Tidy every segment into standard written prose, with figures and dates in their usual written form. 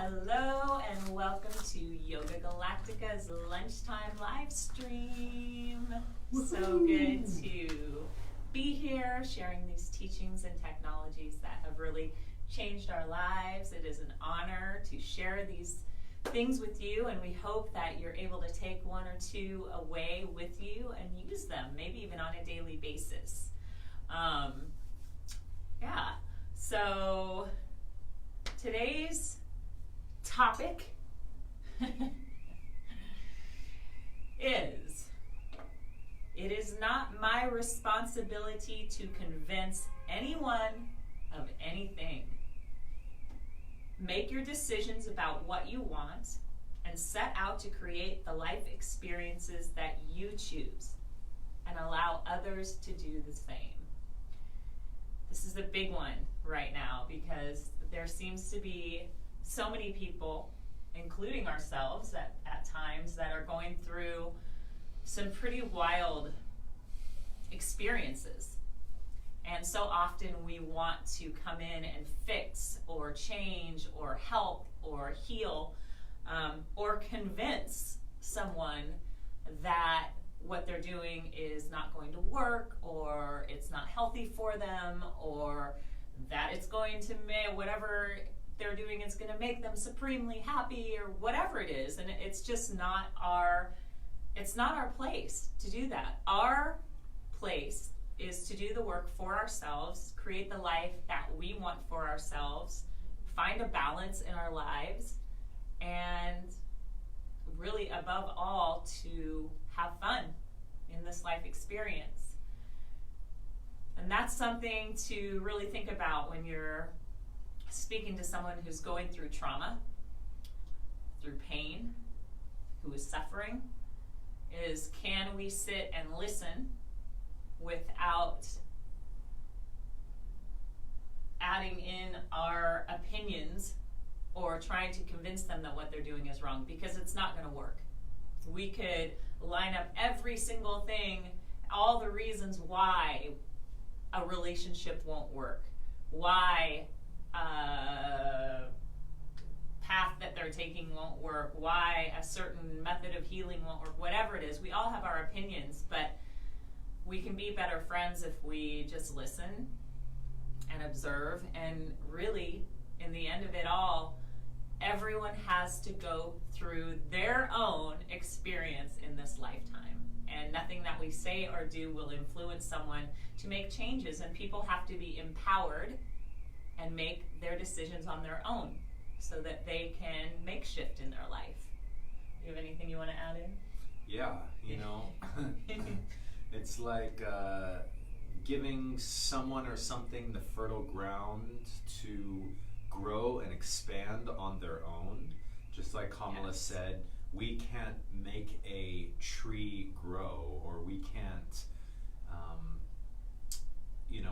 Hello and welcome to Yoga Galactica's lunchtime live stream. So good to be here sharing these teachings and technologies that have really changed our lives. It is an honor to share these things with you, and we hope that you're able to take one or two away with you and use them, maybe even on a daily basis. So today's topic is, it is not my responsibility to convince anyone of anything. Make your decisions about what you want and set out to create the life experiences that you choose and allow others to do the same. This is a big one right now because there seems to be so many people, including ourselves at times, that are going through some pretty wild experiences. And so often we want to come in and fix or change or help or heal or convince someone that what they're doing is not going to work, or it's not healthy for them, or that it's going to make whatever they're doing is going to make them supremely happy, or whatever it is. And it's just not our place to do that. Our place is to do the work for ourselves, create the life that we want for ourselves, find a balance in our lives, and really above all to have fun in this life experience. And that's something to really think about when you're speaking to someone who's going through trauma, through pain, who is suffering, is can we sit and listen without adding in our opinions or trying to convince them that what they're doing is wrong, because it's not going to work. We could line up every single thing, all the reasons why a relationship won't work, why a path that they're taking won't work, why a certain method of healing won't work, whatever it is. We all have our opinions, but we can be better friends if we just listen and observe. And really, in the end of it all, everyone has to go through their own experience in this lifetime. And nothing that we say or do will influence someone to make changes. And people have to be empowered and make their decisions on their own so that they can make shift in their life. Do you have anything you want to add in? Yeah, it's like giving someone or something the fertile ground to grow and expand on their own. Just like Kamala said, we can't make a tree grow, or we can't,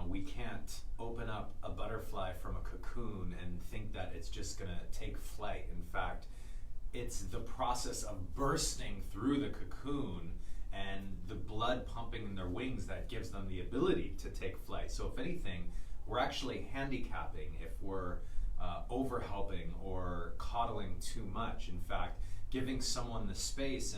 we can't open up a butterfly from a cocoon and think that it's just going to take flight. In fact, it's the process of bursting through the cocoon and the blood pumping in their wings that gives them the ability to take flight. So if anything, we're actually handicapping if we're overhelping or coddling too much. In fact, giving someone the space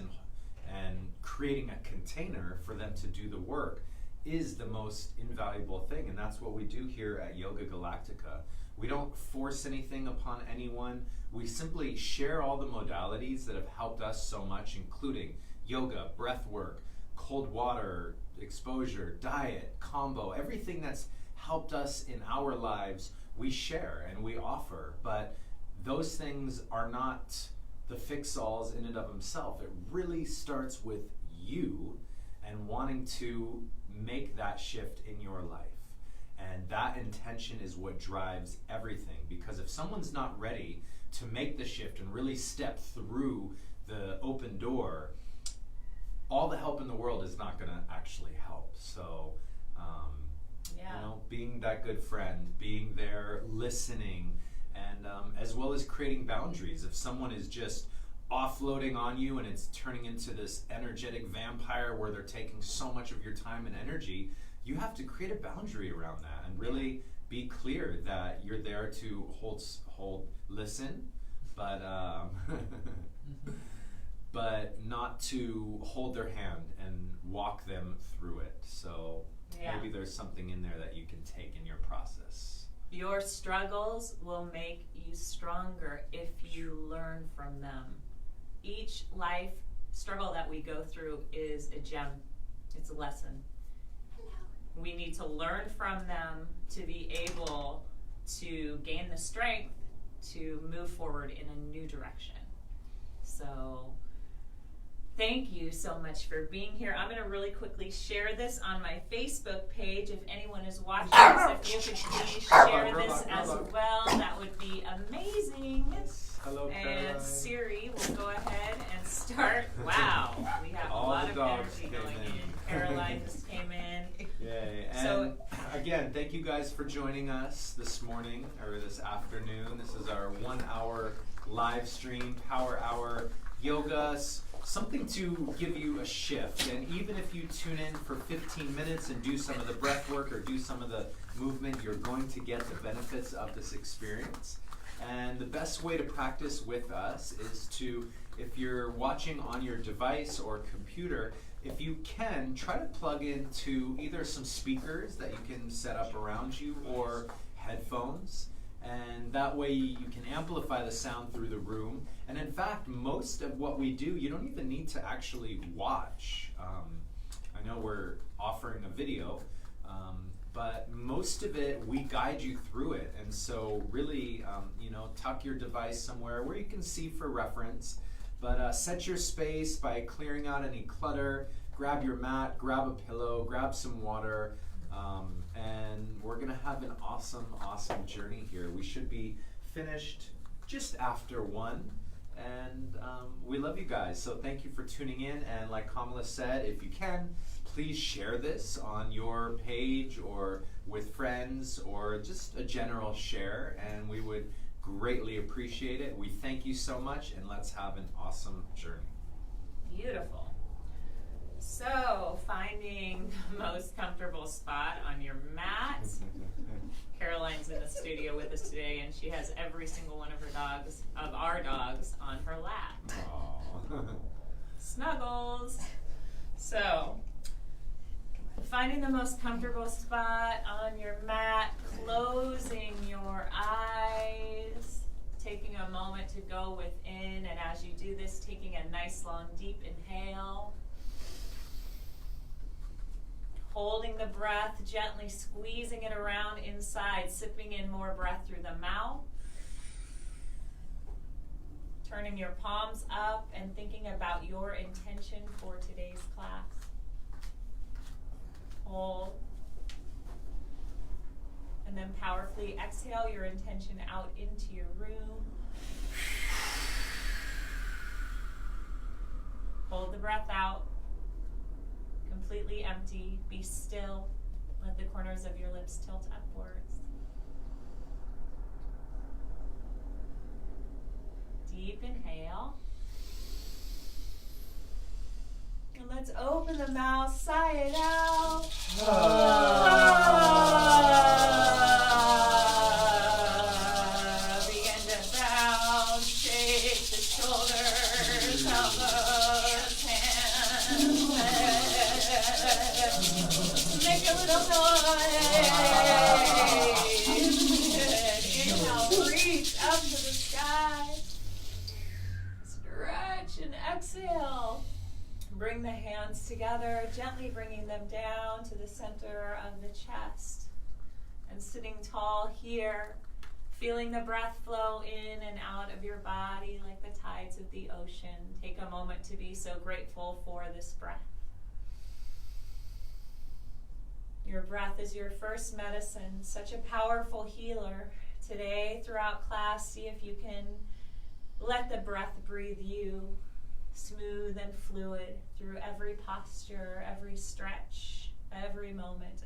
and creating a container for them to do the work is the most invaluable thing. And that's what we do here at Yoga Galactica. We don't force anything upon anyone. We simply share all the modalities that have helped us so much, including yoga, breath work, cold water exposure, diet, Kambo, everything that's helped us in our lives, we share and we offer. But those things are not the fix-alls in and of themselves. It really starts with you and wanting to make that shift in your life. And that intention is what drives everything. Because if someone's not ready to make the shift and really step through the open door, all the help in the world is not going to actually help. So, being that good friend, being there, listening, and as well as creating boundaries. If someone is just offloading on you and it's turning into this energetic vampire where they're taking so much of your time and energy, you have to create a boundary around that and really be clear that you're there to listen, but but not to hold their hand and walk them through it. So maybe there's something in there that you can take in your process. Your struggles will make you stronger if you learn from them. Each life struggle that we go through is a gem. It's a lesson. We need to learn from them to be able to gain the strength to move forward in a new direction. So thank you so much for being here. I'm going to really quickly share this on my Facebook page. If anyone is watching this, if you could please share this as well, that would be amazing. Hello, Caroline. And Siri will go ahead and start. Wow, we have a lot of energy going in. Caroline just came in. Yay. And again, thank you guys for joining us this morning or this afternoon. This is our 1 hour live stream, Power Hour Yoga. Something to give you a shift. And even if you tune in for 15 minutes and do some of the breath work or do some of the movement, you're going to get the benefits of this experience. And the best way to practice with us is to, if you're watching on your device or computer, if you can, try to plug into either some speakers that you can set up around you or headphones. And that way you can amplify the sound through the room. And in fact, most of what we do, you don't even need to actually watch. I know we're offering a video, but most of it, we guide you through it. And so really, tuck your device somewhere where you can see for reference. But set your space by clearing out any clutter. Grab your mat, grab a pillow, grab some water. And we're going to have an awesome, awesome journey here. We should be finished just after 1. And we love you guys. So thank you for tuning in. And like Kamala said, if you can, please share this on your page or with friends or just a general share. And we would greatly appreciate it. We thank you so much. And let's have an awesome journey. Beautiful. So, finding the most comfortable spot on your mat. Caroline's in the studio with us today, and she has every single one of our dogs, on her lap. Aww. Snuggles. So, finding the most comfortable spot on your mat, closing your eyes, taking a moment to go within, and as you do this, taking a nice long deep inhale. Holding the breath, gently squeezing it around inside, sipping in more breath through the mouth. Turning your palms up and thinking about your intention for today's class. Hold. And then powerfully exhale your intention out into your room. Hold the breath out. Completely empty. Be still. Let the corners of your lips tilt upwards. Deep inhale. And let's open the mouth, sigh it out. Begin to bounce, shake the shoulders, elbows, hands, make a little noise. Inhale, reach up to the sky. Stretch and exhale. Bring the hands together, gently bringing them down to the center of the chest. And sitting tall here, feeling the breath flow in and out of your body like the tides of the ocean. Take a moment to be so grateful for this breath. Your breath is your first medicine, such a powerful healer. Today, throughout class, see if you can let the breath breathe you, smooth and fluid through every posture, every stretch, every moment.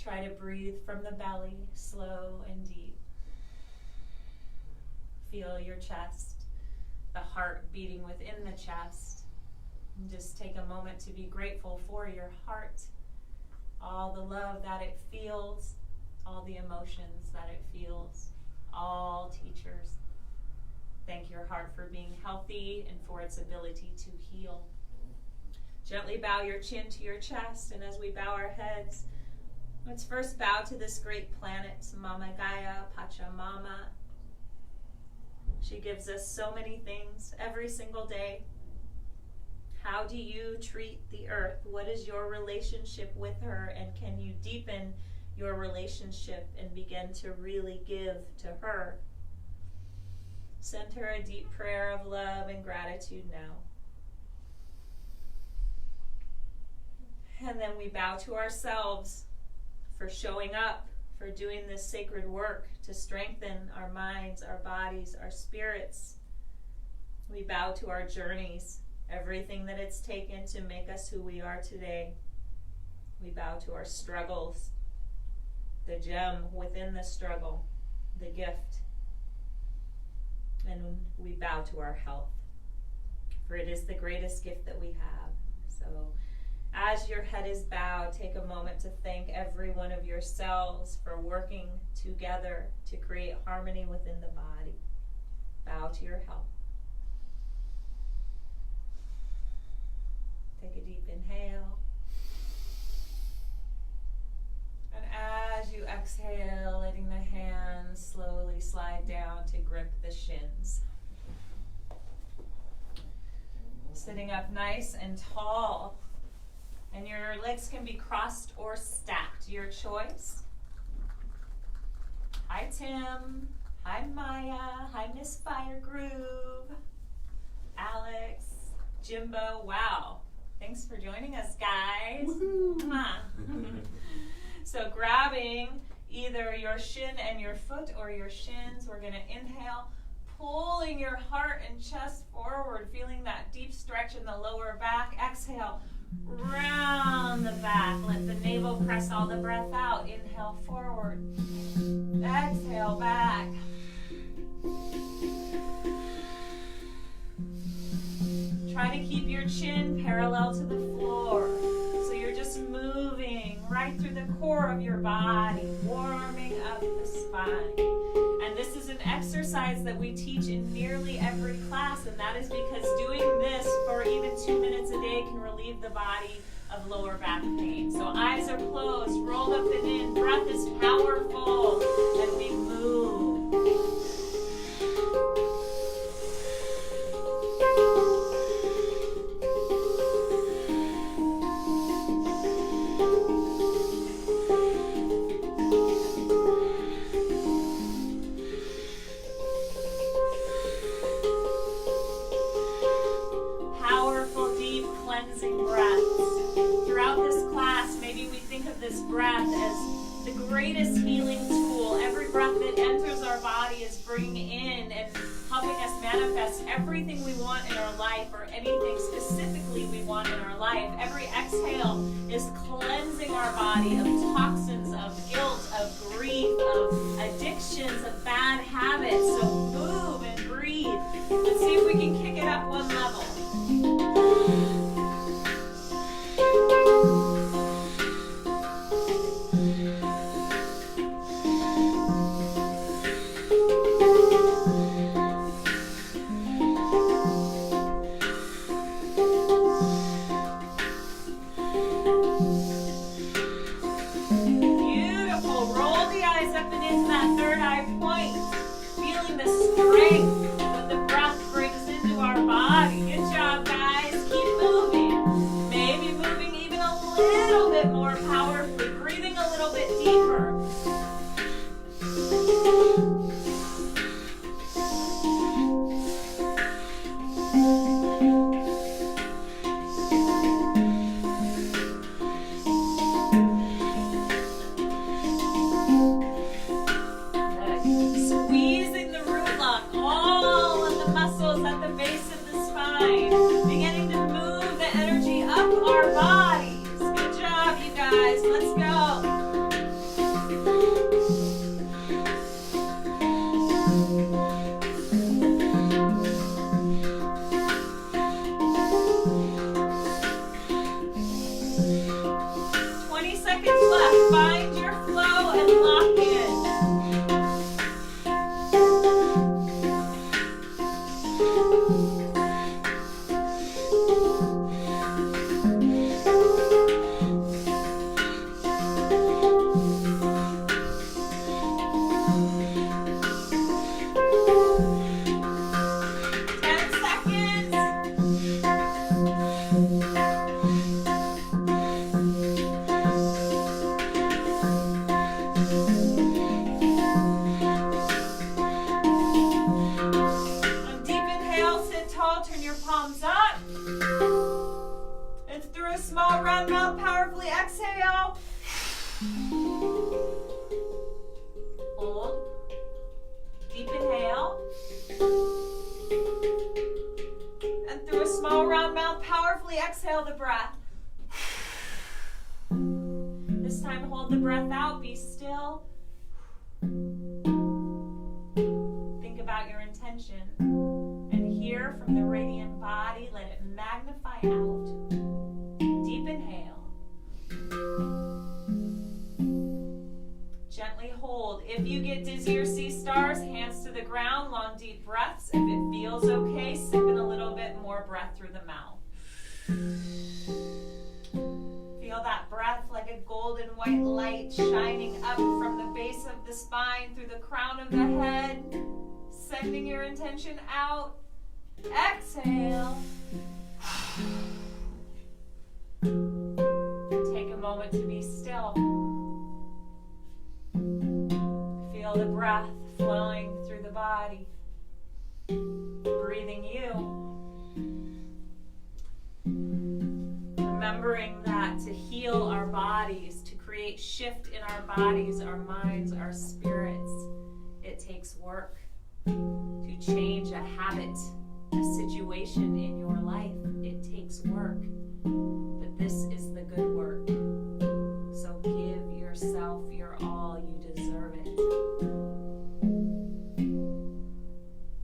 Try to breathe from the belly, slow and deep. Feel your chest, the heart beating within the chest. And just take a moment to be grateful for your heart, all the love that it feels, all the emotions that it feels. all teachers. Thank your heart for being healthy and for its ability to heal. Gently bow your chin to your chest, and as we bow our heads, let's first bow to this great planet, Mama Gaia, Pachamama. She gives us so many things every single day. How do you treat the earth? What is your relationship with her? And can you deepen your relationship and begin to really give to her? Send her a deep prayer of love and gratitude now. And then we bow to ourselves for showing up, for doing this sacred work to strengthen our minds, our bodies, our spirits. We bow to our journeys, everything that it's taken to make us who we are today. We bow to our struggles, the gem within the struggle, the gift. And we bow to our health, for it is the greatest gift that we have. So as your head is bowed, take a moment to thank every one of your cells for working together to create harmony within the body. Bow to your health. Take a deep inhale. And as you exhale, letting the hands slowly slide down to grip the shins. Sitting up nice and tall. And your legs can be crossed or stacked, your choice. Hi Tim, hi Maya, hi Miss Fire Groove, Alex, Jimbo, wow. Thanks for joining us, guys. So grabbing either your shin and your foot or your shins, we're gonna inhale, pulling your heart and chest forward, feeling that deep stretch in the lower back. Exhale. Round the back. Let the navel press all the breath out. Inhale forward. Exhale back. Try to keep your chin parallel to the floor. So you're just moving right through the core of your body, warming up the spine. And this is an exercise that we teach in nearly every class, and that is because doing this for even 2 minutes a day can relieve the body of lower back pain. So eyes are closed, rolled up and in, breath is powerful, and we move. Breath as the greatest healing tool. Every breath that enters our body is bringing in and helping us manifest everything we want in our life, or anything specifically we want in our life. Every exhale is cleansing our body of toxins, of guilt, of grief, of addictions, of bad habits. So move and breathe. Let's see if we can kick it up one level. Up and in small round mouth, powerfully exhale. Hold. Deep inhale. And through a small round mouth, powerfully exhale the breath. This time hold the breath out, be still. Think about your intention. And here from the radiant body, let it magnify out. Deep inhale. Gently hold. If you get dizzy or see stars, hands to the ground, long deep breaths. If it feels okay, sip in a little bit more breath through the mouth. Feel that breath like a golden white light shining up from the base of the spine through the crown of the head. Sending your intention out. Exhale. Take a moment to be still. Feel the breath flowing through the body. Breathing you. Remembering that to heal our bodies, to create shift in our bodies, our minds, our spirits, it takes work. To change a habit, a situation in your life, it takes work. But this is the good work. So give yourself your all, you deserve it.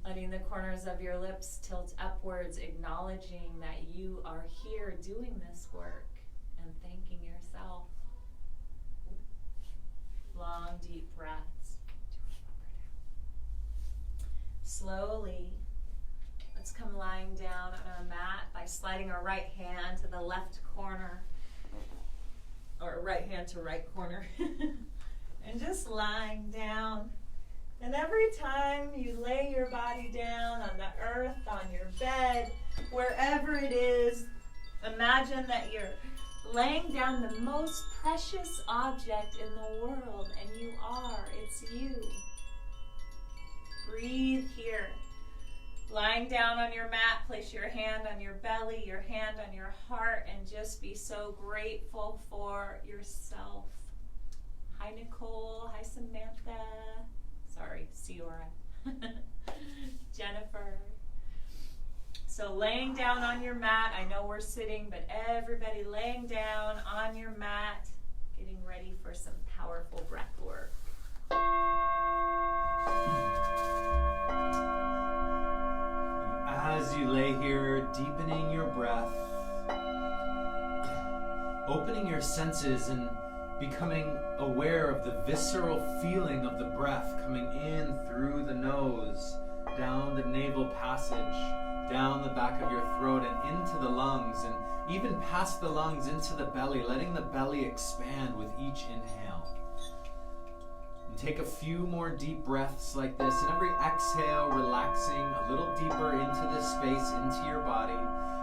Letting the corners of your lips tilt upwards, acknowledging that you are here doing this work and thanking yourself. Long, deep breaths. Slowly, let's come lying down on our mat by sliding our right hand to the left corner, or right hand to right corner, and just lying down. And every time you lay your body down on the earth, on your bed, wherever it is, imagine that you're laying down the most precious object in the world, and you are. It's you. Breathe here. Lying down on your mat, place your hand on your belly, your hand on your heart, and just be so grateful for yourself. Hi, Nicole. Hi, Samantha. Sorry, Ciora. Jennifer. So laying down on your mat, I know we're sitting, but everybody laying down on your mat, getting ready for some powerful breath work. As you lay here, deepening your breath, opening your senses and becoming aware of the visceral feeling of the breath coming in through the nose, down the navel passage, down the back of your throat and into the lungs, and even past the lungs into the belly, letting the belly expand with each inhale. And take a few more deep breaths like this, and every exhale relaxing a little deeper into this space, into your body.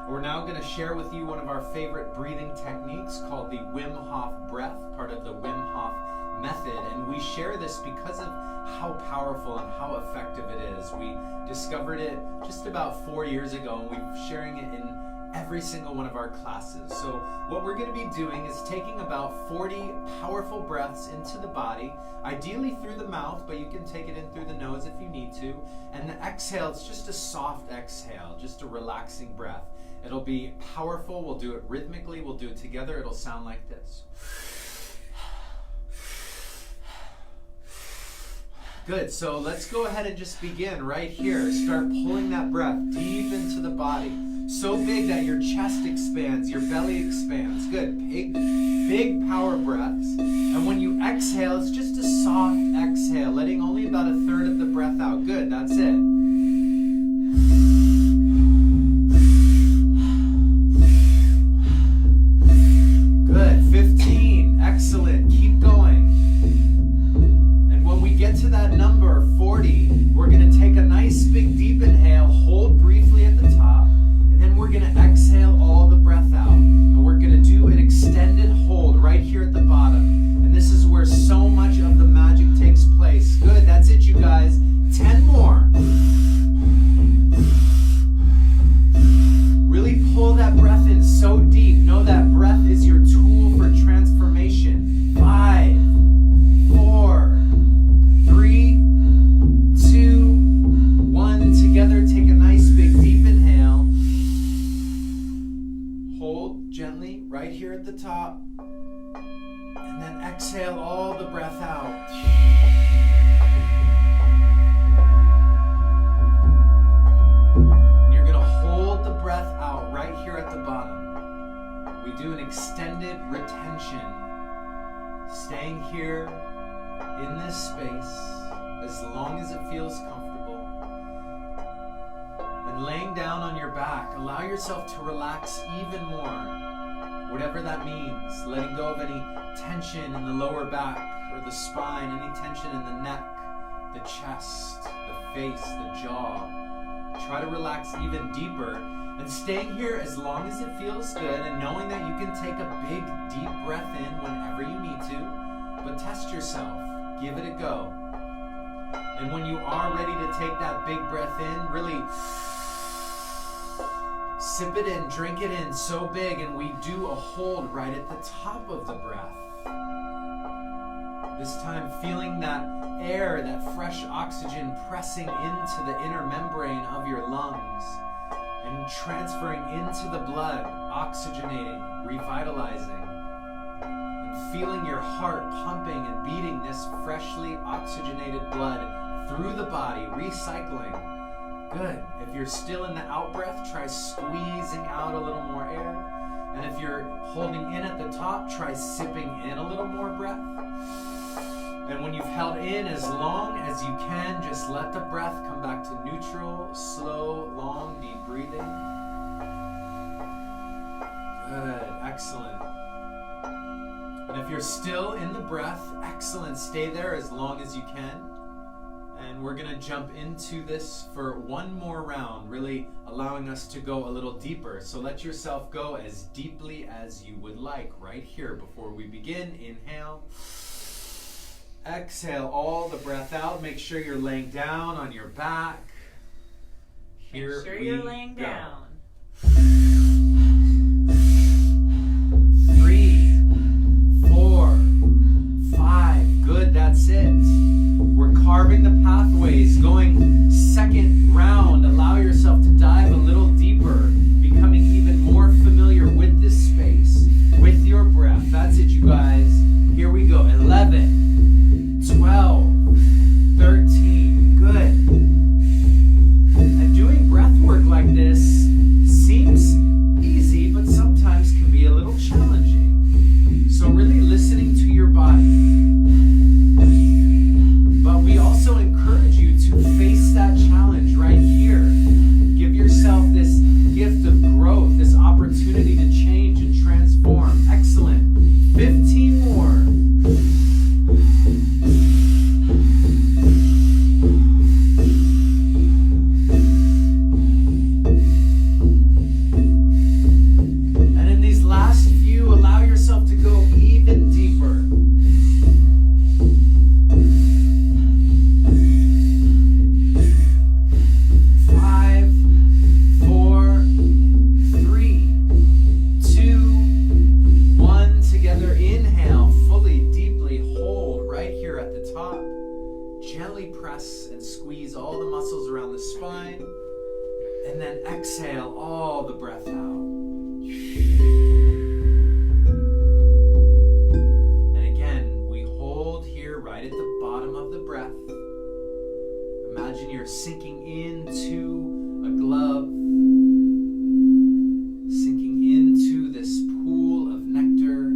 We're now going to share with you one of our favorite breathing techniques called the Wim Hof breath, part of the Wim Hof method. And we share this because of how powerful and how effective it is. We discovered it just about 4 years ago, and we're sharing it in every single one of our classes. So what we're going to be doing is taking about 40 powerful breaths into the body, ideally through the mouth, but you can take it in through the nose if you need to. And the exhale, it's just a soft exhale, just a relaxing breath. It'll be powerful. We'll do it rhythmically. We'll do it together. It'll sound like this. Good. So let's go ahead and just begin right here. Start pulling that breath deep into the body. So big that your chest expands, your belly expands. Good. Big power breaths. And when you exhale, it's just a soft exhale, letting only about a third of the breath out. Good. That's it. Good. 15. Excellent. Keep going. And when we get to that number, 40, we're going to take a nice big deep inhale, hold briefly at the top, and then we're going to exhale all the breath out. And we're going to do an extended hold right here at the bottom. And this is where so much of the magic takes place. Good. That's it, you guys. 10 more. Really pull that breath in so deep. Know that breath as long as it feels comfortable. And laying down on your back, allow yourself to relax even more. Whatever that means, letting go of any tension in the lower back or the spine, any tension in the neck, the chest, the face, the jaw. Try to relax even deeper and staying here as long as it feels good and knowing that you can take a big, deep breath in whenever you need to, but test yourself. Give it a go. And when you are ready to take that big breath in, really sip it in, drink it in so big, and we do a hold right at the top of the breath. This time feeling that air, that fresh oxygen pressing into the inner membrane of your lungs and transferring into the blood, oxygenating, revitalizing, and feeling your heart pumping and beating this freshly oxygenated blood through the body, recycling. Good. If you're still in the out breath, try squeezing out a little more air. And if you're holding in at the top, try sipping in a little more breath. And when you've held in as long as you can, just let the breath come back to neutral, slow, long, deep breathing. Good, excellent. And if you're still in the breath, excellent. Stay there as long as you can. And we're gonna jump into this for one more round, really allowing us to go a little deeper. So let yourself go as deeply as you would like right here before we begin. Inhale. Exhale all the breath out. Make sure you're laying down on your back. Here Make sure we you're laying go. down. 3, 4, 5. Good, that's it. We're carving the pathways. Going second round. Allow yourself to dive a little deeper, becoming even more familiar with this space, with your breath. That's it, you guys. Here we go. 11. 12, 13, good. And doing breath work like this seems easy, but sometimes can be a little challenging. So really listening to your body. But we also encourage you to face that challenge right here. Give yourself this gift of growth, this opportunity to change and transform. Excellent. 15 more. And in these last few, allow yourself to go even deeper. Five, 4, 3, 2, 1. Together, inhale, fully, deeply hold right here at the top. Gently press and squeeze all the muscles around the spine. And then exhale all the breath out. And again, we hold here right at the bottom of the breath. Imagine you're sinking into a glove, sinking into this pool of nectar,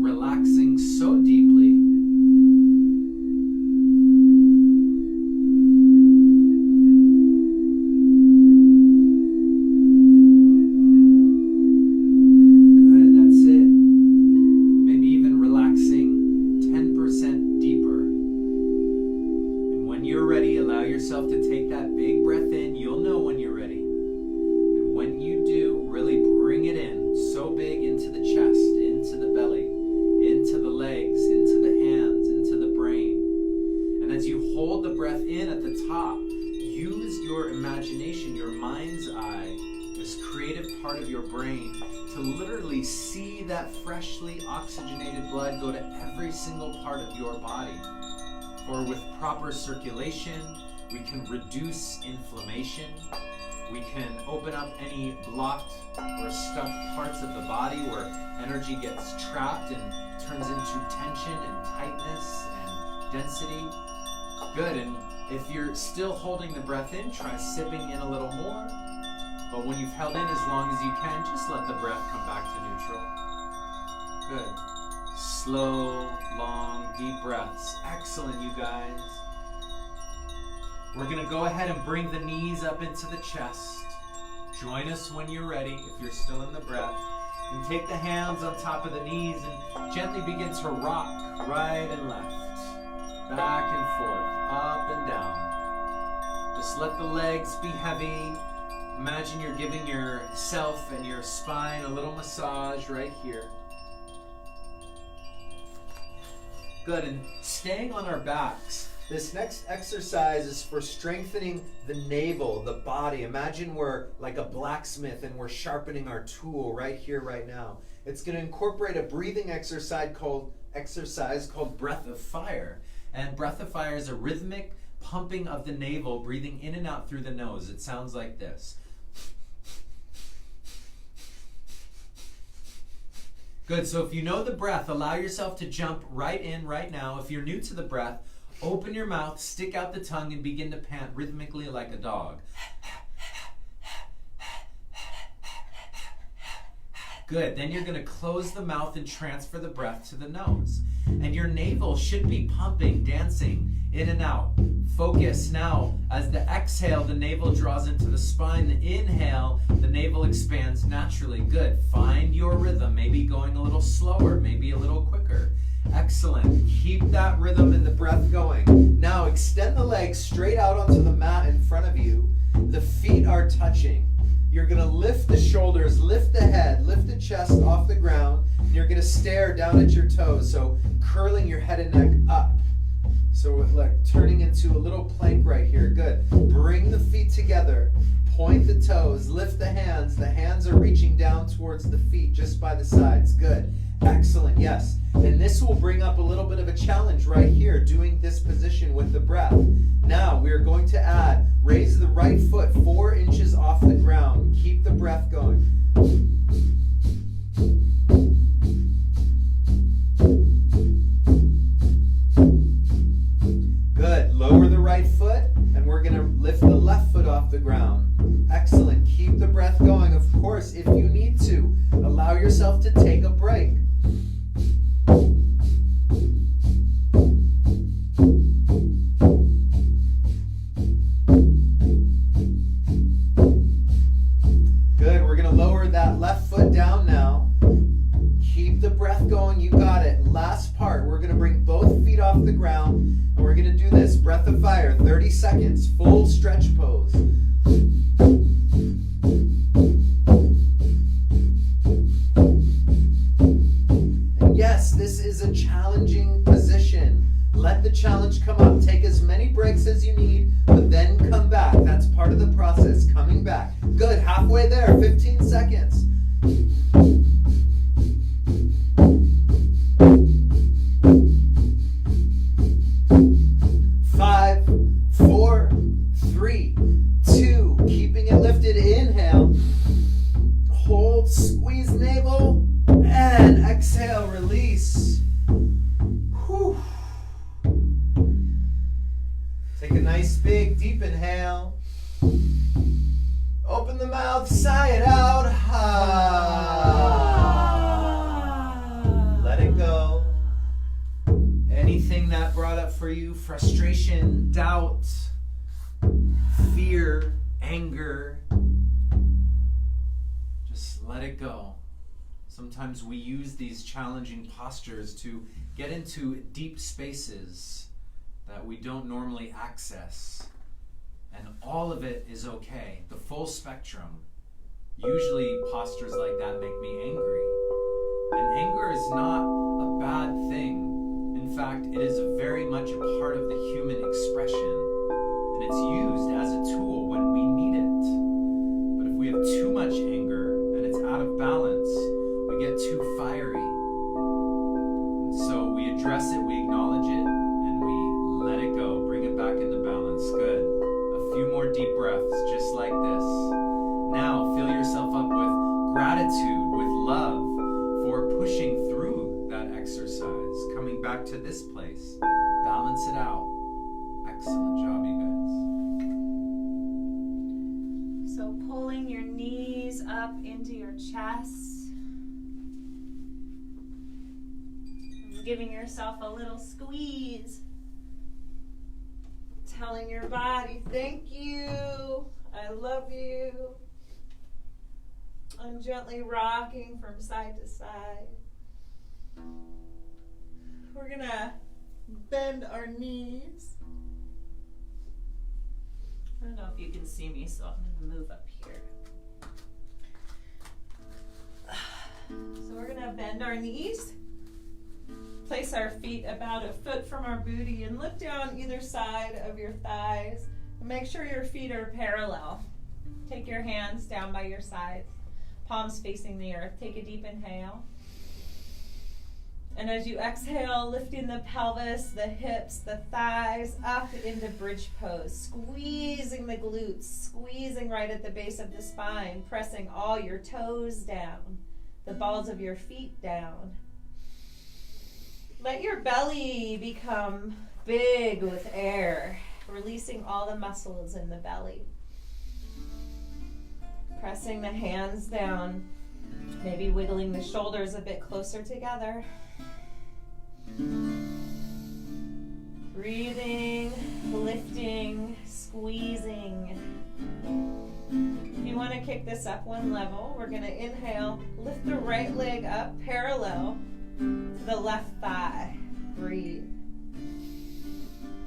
relaxing so deeply. Good, that's it. Maybe even relaxing 10% deeper. And when you're ready, allow yourself to take that big breath in. You'll know when you're ready. And when you do, really bring it in so big into the chest, into the belly, into the legs, into the hands, into the brain. And as you hold the breath in at the top, use your imagination, your mind's eye, this creative part of your brain, to literally see that freshly oxygenated blood go to every single part of your body. For with proper circulation, we can reduce inflammation. We can open up any blocked or stuck parts of the body where energy gets trapped and turns into tension and tightness and density. Good, and if you're still holding the breath in, try sipping in a little more. But when you've held in as long as you can, just let the breath come back to neutral. Good. Slow, long, deep breaths. Excellent, you guys. We're going to go ahead and bring the knees up into the chest. Join us when you're ready, if you're still in the breath. And take the hands on top of the knees and gently begin to rock right and left. Back and forth, up and down. Just let the legs be heavy. Imagine you're giving yourself and your spine a little massage right here. Good, and staying on our backs. This next exercise is for strengthening the navel, the body. Imagine we're like a blacksmith and we're sharpening our tool right here, right now. It's going to incorporate a breathing exercise called breath of fire. And breath of fire is a rhythmic pumping of the navel, breathing in and out through the nose. It sounds like this. Good, so if you know the breath, allow yourself to jump right in right now. If you're new to the breath, open your mouth, stick out the tongue, and begin to pant rhythmically like a dog. Good, then you're going to close the mouth and transfer the breath to the nose. And your navel should be pumping, dancing in and out. Focus now. As the exhale, the navel draws into the spine. The inhale, the navel expands naturally. Good. Find your rhythm. Maybe going a little slower, maybe a little quicker. Excellent. Keep that rhythm and the breath going. Now extend the legs straight out onto the mat in front of you. The feet are touching. You're going to lift the shoulders, lift the head, lift the chest off the ground. And you're going to stare down at your toes. So curling your head and neck up. So we're like turning into a little plank right here. Good. Bring the feet together. Point the toes. Lift the hands. The hands are reaching down towards the feet just by the sides. Good. Excellent. Yes. And this will bring up a little bit of a challenge right here, doing this position with the breath. Now we are going to add, raise the right foot 4 inches off the ground. Keep the breath going. Good. Lower the right foot, and we're going to lift the left foot off the ground. Excellent. Keep the breath going. Of course, if you need to, allow yourself to take a break. Good. We're going to lower that left foot down now. Keep the breath going. You got it. Last part. We're going to bring both feet off the ground, and we're going to do this. Breath of fire, 30 seconds. Full stretch pose. And yes, this is a challenging position. Let the challenge come up. Take as many breaks as you need, but then come back. That's part of the process. Coming back. Good. Halfway there. 15 seconds. Five, 4, 3, 2. Keeping it lifted. Inhale. Hold. Squeeze navel. And exhale. Release. Whew. Take a nice big deep inhale. Open the mouth. Sigh it out. Let it go. Anything that brought up for you, frustration, doubt, fear, anger, just let it go. Sometimes we use these challenging postures to get into deep spaces that we don't normally access. And all of it is okay, the full spectrum. Usually postures like that make me angry. And anger is not a bad thing. In fact, it is very much a part of the human expression. And it's used as a tool when we need it. But if we have too much anger and it's out of balance, we get too fiery. And so we address it, we acknowledge it, and we let it go. Bring it back into balance. Good. A few more deep breaths, just like this. Now fill yourself up with gratitude, with love for pushing through that exercise. Coming back to this place. Balance it out. Excellent job, you guys. So pulling your knees up into your chest. Giving yourself a little squeeze. telling your body, thank you, I love you. I'm gently rocking from side to side. We're gonna bend our knees. I don't know if you can see me, so I'm gonna move up here. So we're gonna bend our knees. Place our feet about a foot from our booty and look down either side of your thighs. And make sure your feet are parallel. Take your hands down by your sides, palms facing the earth. Take a deep inhale. And as you exhale, lifting the pelvis, the hips, the thighs up into bridge pose, squeezing the glutes, squeezing right at the base of the spine, pressing all your toes down, the balls of your feet down. Let your belly become big with air, releasing all the muscles in the belly. Pressing the hands down, maybe wiggling the shoulders a bit closer together. Breathing, lifting, squeezing. If you want to kick this up one level, we're going to inhale, lift the right leg up parallel to the left thigh. Breathe.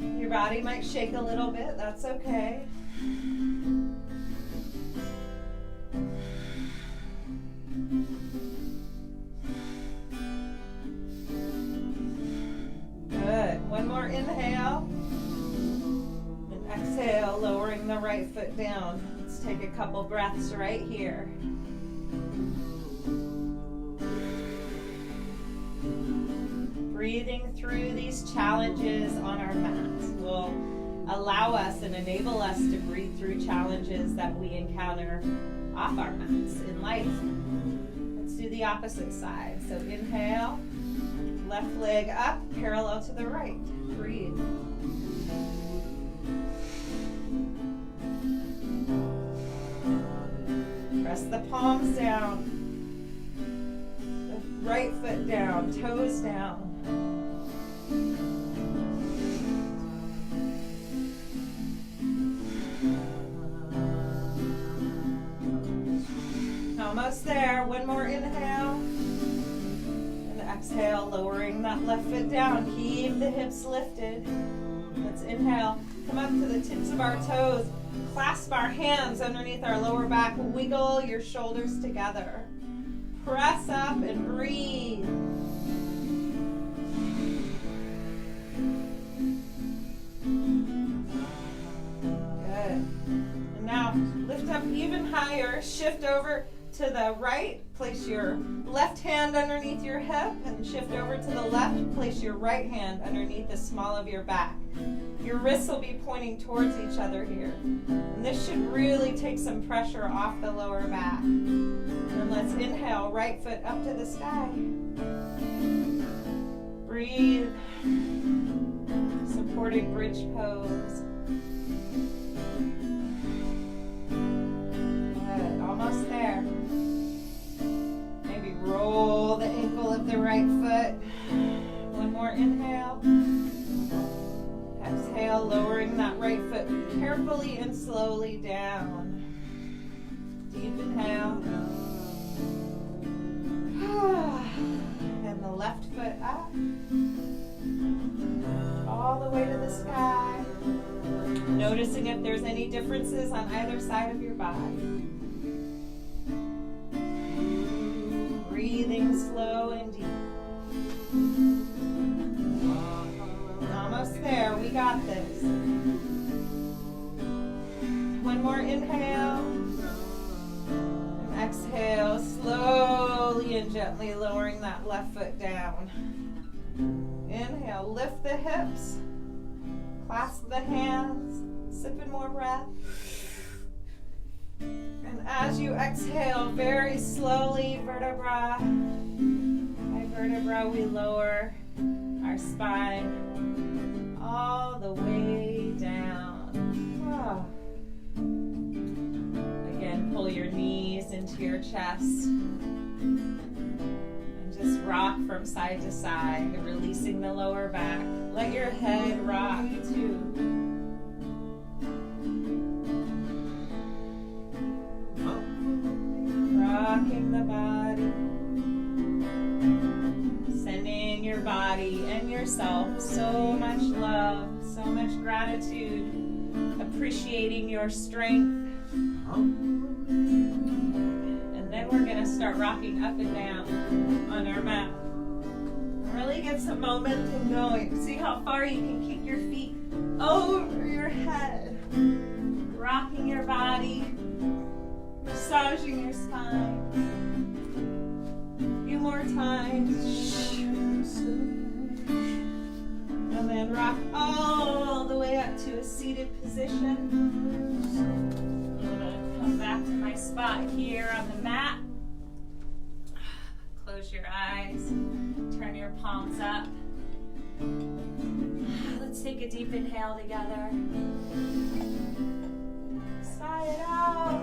Your body might shake a little bit, that's okay. Good. One more inhale. And exhale, lowering the right foot down. Let's take a couple breaths right here. Breathing through these challenges on our mats will allow us and enable us to breathe through challenges that we encounter off our mats in life. Let's do the opposite side. So inhale, left leg up, parallel to the right. Breathe. Press the palms down. The right foot down, toes down. Almost there. One more inhale. And exhale, lowering that left foot down. Keep the hips lifted. Let's inhale. Come up to the tips of our toes. Clasp our hands underneath our lower back. Wiggle your shoulders together. Press up and breathe. Good. And now lift up even higher. Shift over to the right. Place your left hand underneath your hip and shift over to the left. Place your right hand underneath the small of your back. Your wrists will be pointing towards each other here. And this should really take some pressure off the lower back. And let's inhale, right foot up to the sky. Breathe. Supported bridge pose. Good, almost there. Maybe roll the ankle of the right foot. One more inhale. Exhale, lowering that right foot carefully and slowly down. Deep inhale. And the left foot up. All the way to the sky. Noticing if there's any differences on either side of your body. Breathing slow and deep. Almost there, we got this. One more inhale. And exhale, slowly and gently lowering that left foot down. Inhale, lift the hips. Clasp the hands. Sipping more breath. And as you exhale, very slowly, vertebra by vertebra, we lower our spine all the way down. Again, pull your knees into your chest and just rock from side to side, releasing the lower back. Let your head rock too. so much love, so much gratitude, appreciating your strength. And then we're going to start rocking up and down on our mat. Really get some momentum going. See how far you can kick your feet over your head. Rocking your body, massaging your spine. A few more times. And then rock all the way up to a seated position. I'm going to come back to my spot here on the mat. Close your eyes. Turn your palms up. Let's take a deep inhale together. Sigh it out.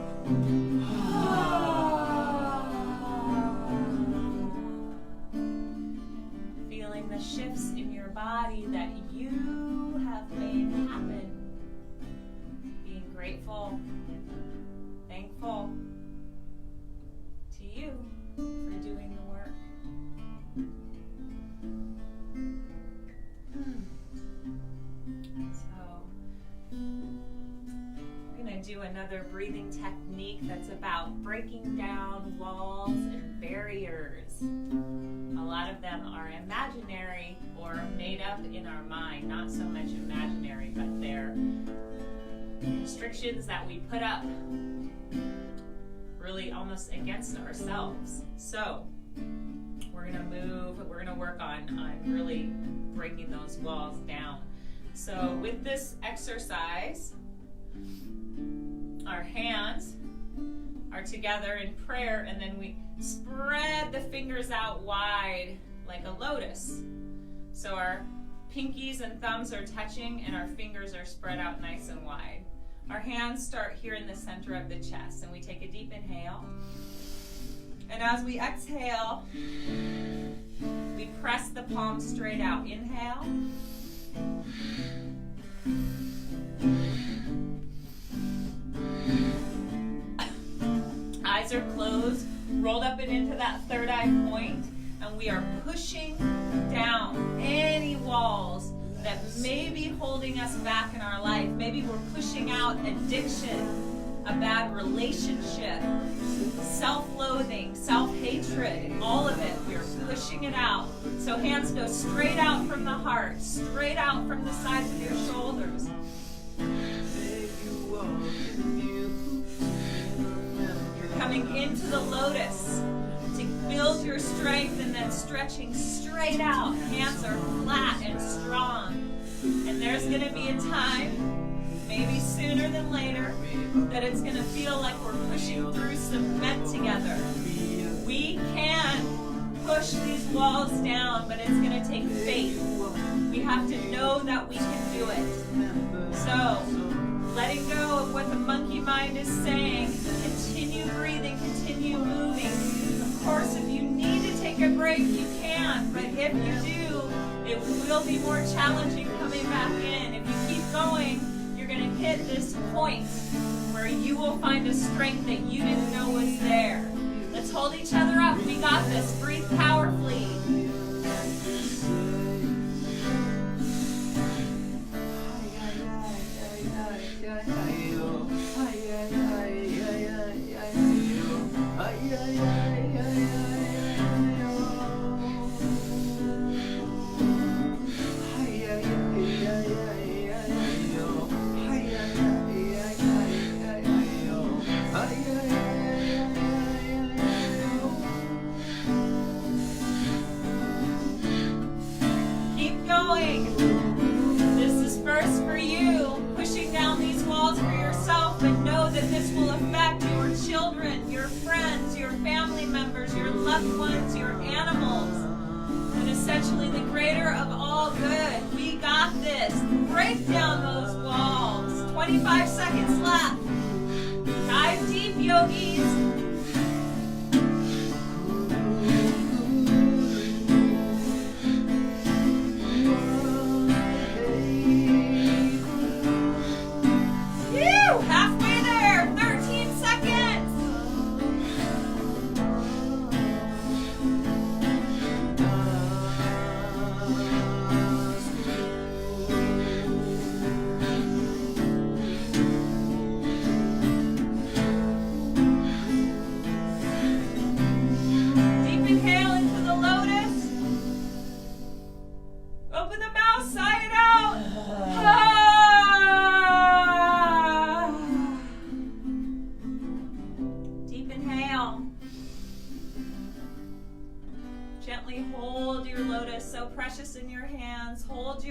Feeling the shifts in your body that you have made happen. Being grateful, thankful to you for doing the work. So, we're going to do another breathing technique that's about breaking down walls and barriers. A lot of them are imaginary or made up in our mind, not so much imaginary, but they're restrictions that we put up really almost against ourselves. So we're going to work on really breaking those walls down. So with this exercise, our hands are together in prayer, and then we spread the fingers out wide like a lotus. So our pinkies and thumbs are touching and our fingers are spread out nice and wide. Our hands start here in the center of the chest, and we take a deep inhale. And as we exhale, we press the palms straight out. Inhale. Eyes are closed, rolled up and into that third eye point, and we are pushing down any walls that may be holding us back in our life. Maybe we're pushing out addiction, a bad relationship, self-loathing, self-hatred, all of it. We're pushing it out. So hands go straight out from the heart, straight out from the sides of your shoulders. You're coming into the lotus to build your strength, and then stretching straight out. Hands are flat and strong. And there's going to be a time, maybe sooner than later, that it's going to feel like we're pushing through cement together. We can push these walls down, but it's going to take faith. We have to know that we can do it. So, letting go of what the monkey mind is saying, continue breathing, continue moving. Of course, if you need to take a break, you can, but if you do, it will be more challenging coming back in. If you keep going, you're going to hit this point where you will find a strength that you didn't know was there. Let's hold each other up. We got this. Breathe powerfully. Loved ones, your animals, and essentially the greater of all good. We got this. Break down those walls. 25 seconds left. Dive deep, yogis. Halfway there. 13 seconds.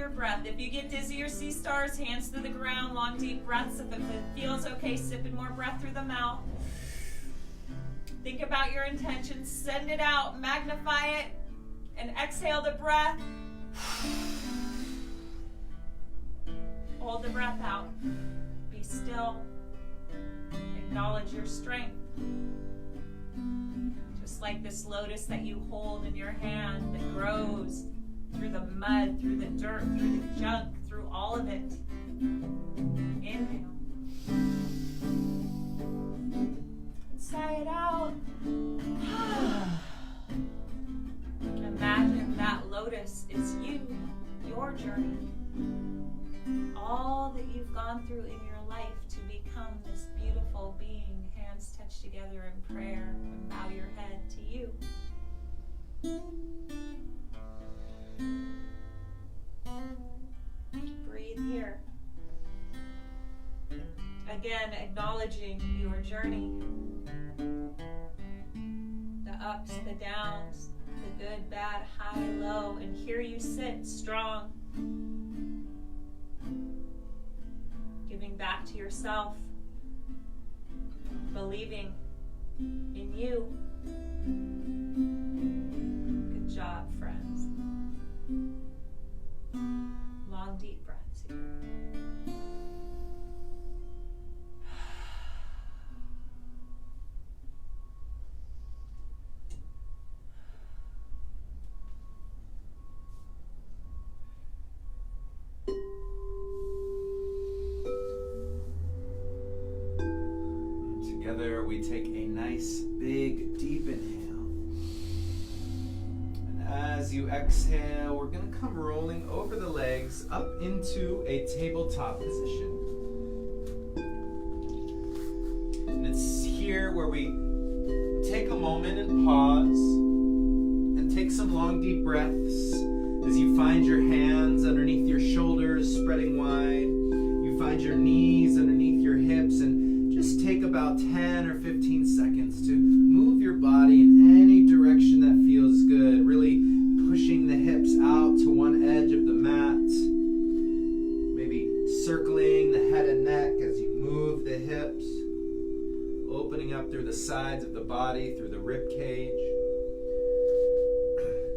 your breath. If you get dizzy or see stars, hands to the ground, long deep breaths. If it feels okay, sipping more breath through the mouth. Think about your intention, send it out, magnify it, and exhale the breath. Hold the breath out. Be still. Acknowledge your strength. Just like this lotus that you hold in your hand that grows through the mud, through the dirt, through the junk, through all of it. Inhale. Sigh it out. Imagine that lotus is you, your journey. All that you've gone through in your life to become this beautiful being, hands touched together in prayer, and bow your head to you. Breathe here. Again, acknowledging your journey. The ups, the downs, the good, bad, high, low, and here you sit strong. Giving back to yourself. Believing in you. Good job, friends. Long, deep breaths here. Together we take a nice, big, deep inhale. And as you exhale, we're going to come rolling over the legs up into a tabletop position. And it's here where we take a moment and pause and take some long, deep breaths as you find your hands underneath your shoulders spreading wide. You find your knees underneath your hips, and just take about 10 or 15 seconds to move your body in any direction that feels good, really pushing the hips out to one edge of the mat, maybe circling the head and neck as you move the hips, opening up through the sides of the body, through the rib cage.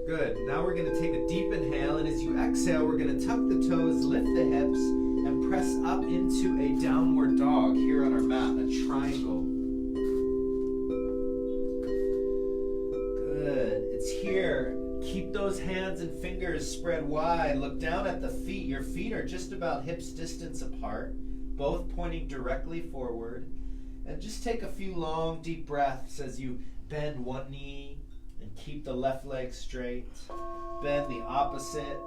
Good. Now we're going to take a deep inhale, and as you exhale, we're going to tuck the toes, lift the hips, and press up into a downward dog here on our mat, a triangle. Good. It's here. Keep those hands and fingers spread wide. Look down at the feet. Your feet are just about hips distance apart, both pointing directly forward. And just take a few long, deep breaths as you bend one knee and keep the left leg straight. Bend the opposite.